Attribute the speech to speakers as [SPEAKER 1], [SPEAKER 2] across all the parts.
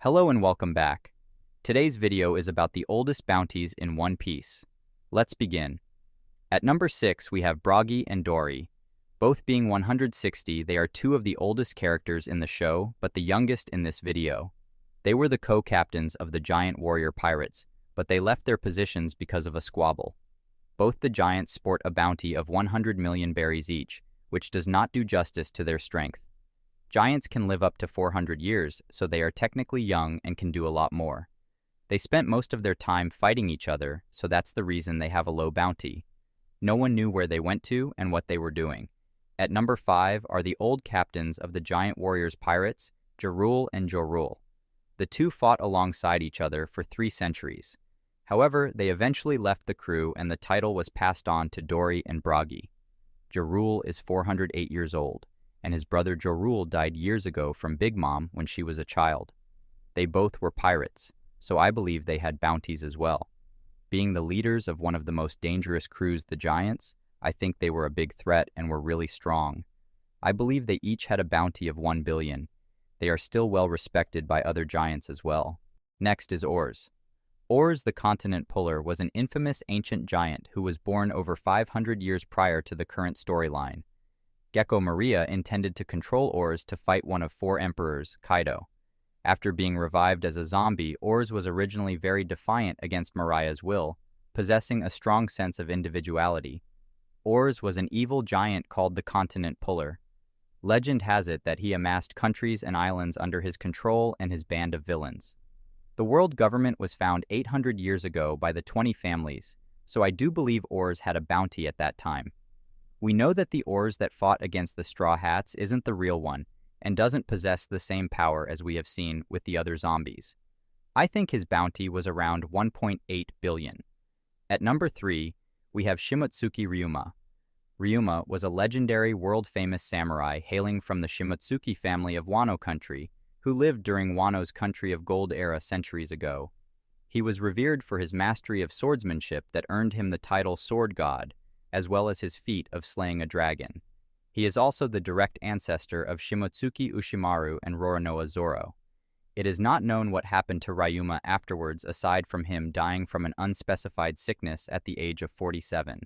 [SPEAKER 1] Hello and welcome back. Today's video is about the oldest bounties in One Piece. Let's begin. At number 6, we have Broi and Dory. Both being 160, they are two of the oldest characters in the show, but the youngest in this video. They were the co-captains of the giant warrior pirates, but they left their positions because of a squabble. Both the giants sport a bounty of 100 million berries each, which does not do justice to their strength. Giants can live up to 400 years, so they are technically young and can do a lot more. They spent most of their time fighting each other, so that's the reason they have a low bounty. No one knew where they went to and what they were doing. At number 5 are the old captains of the giant warriors pirates, Hiro and Joru. The two fought alongside each other for 3 centuries. However, they eventually left the crew and the title was passed on to Dory and Broi. Joru is 408 years old, and his brother Joru died years ago from Big Mom when she was a child. They both were pirates, so I believe they had bounties as well. Being the leaders of one of the most dangerous crews, the Giants, I think they were a big threat and were really strong. I believe they each had a bounty of 1 billion. They are still well respected by other giants as well. Next is Oars. Oars the Continent Puller was an infamous ancient giant who was born over 500 years prior to the current storyline. Gecko Maria intended to control Oars to fight one of 4 emperors, Kaido. After being revived as a zombie, Oars was originally very defiant against Maria's will, possessing a strong sense of individuality. Oars was an evil giant called the Continent Puller. Legend has it that he amassed countries and islands under his control and his band of villains. The world government was found 800 years ago by the 20 families, so I do believe Oars had a bounty at that time. We know that the Oars that fought against the Straw Hats isn't the real one, and doesn't possess the same power as we have seen with the other zombies. I think his bounty was around 1.8 billion. At number 3, we have Shimotsuki Ryuma. Ryuma was a legendary world-famous samurai hailing from the Shimotsuki family of Wano country, who lived during Wano's Country of Gold era centuries ago. He was revered for his mastery of swordsmanship that earned him the title Sword God, as well as his feat of slaying a dragon. He is also the direct ancestor of Shimotsuki Ushimaru and Roronoa Zoro. It is not known what happened to Ryuma afterwards aside from him dying from an unspecified sickness at the age of 47.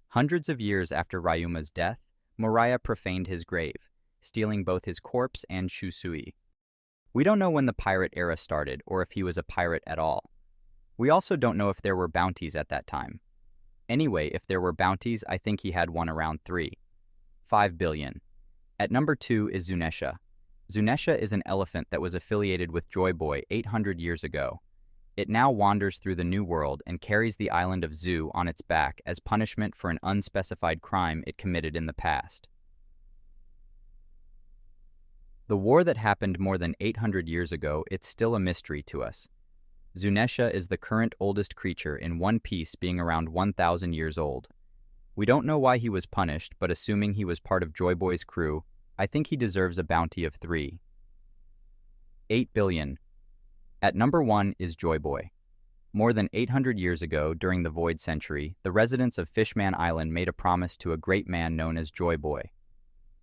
[SPEAKER 1] Hundreds of years after Ryuma's death, Moria profaned his grave, stealing both his corpse and Shusui. We don't know when the pirate era started or if he was a pirate at all. We also don't know if there were bounties at that time. Anyway, if there were bounties, I think he had one around 5 billion. At number 2 is Zunesha. Zunesha is an elephant that was affiliated with Joy Boy 800 years ago. It now wanders through the New World and carries the island of Zu on its back as punishment for an unspecified crime it committed in the past. The war that happened more than 800 years ago, it's still a mystery to us. Zunesha is the current oldest creature in One Piece, being around 1,000 years old. We don't know why he was punished, but assuming he was part of Joy Boy's crew, I think he deserves a bounty of 8 billion. At number 1 is Joy Boy. More than 800 years ago, during the Void Century, the residents of Fishman Island made a promise to a great man known as Joy Boy.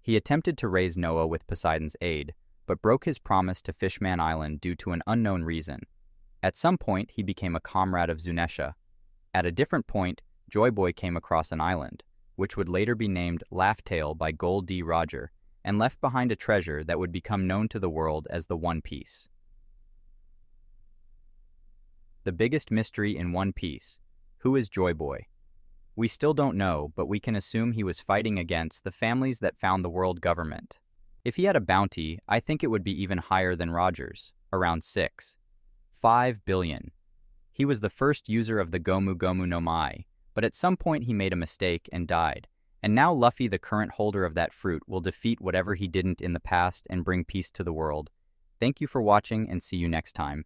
[SPEAKER 1] He attempted to raise Noah with Poseidon's aid, but broke his promise to Fishman Island due to an unknown reason. At some point, he became a comrade of Zunesha. At a different point, Joy Boy came across an island, which would later be named Laugh-Tale by Gold D. Roger, and left behind a treasure that would become known to the world as the One Piece. The biggest mystery in One Piece: who is Joy Boy? We still don't know, but we can assume he was fighting against the families that found the world government. If he had a bounty, I think it would be even higher than Roger's, around 5 billion. He was the first user of the Gomu Gomu no Mai, but at some point he made a mistake and died, and now Luffy, the current holder of that fruit, will defeat whatever he didn't in the past and bring peace to the world. Thank you for watching and see you next time.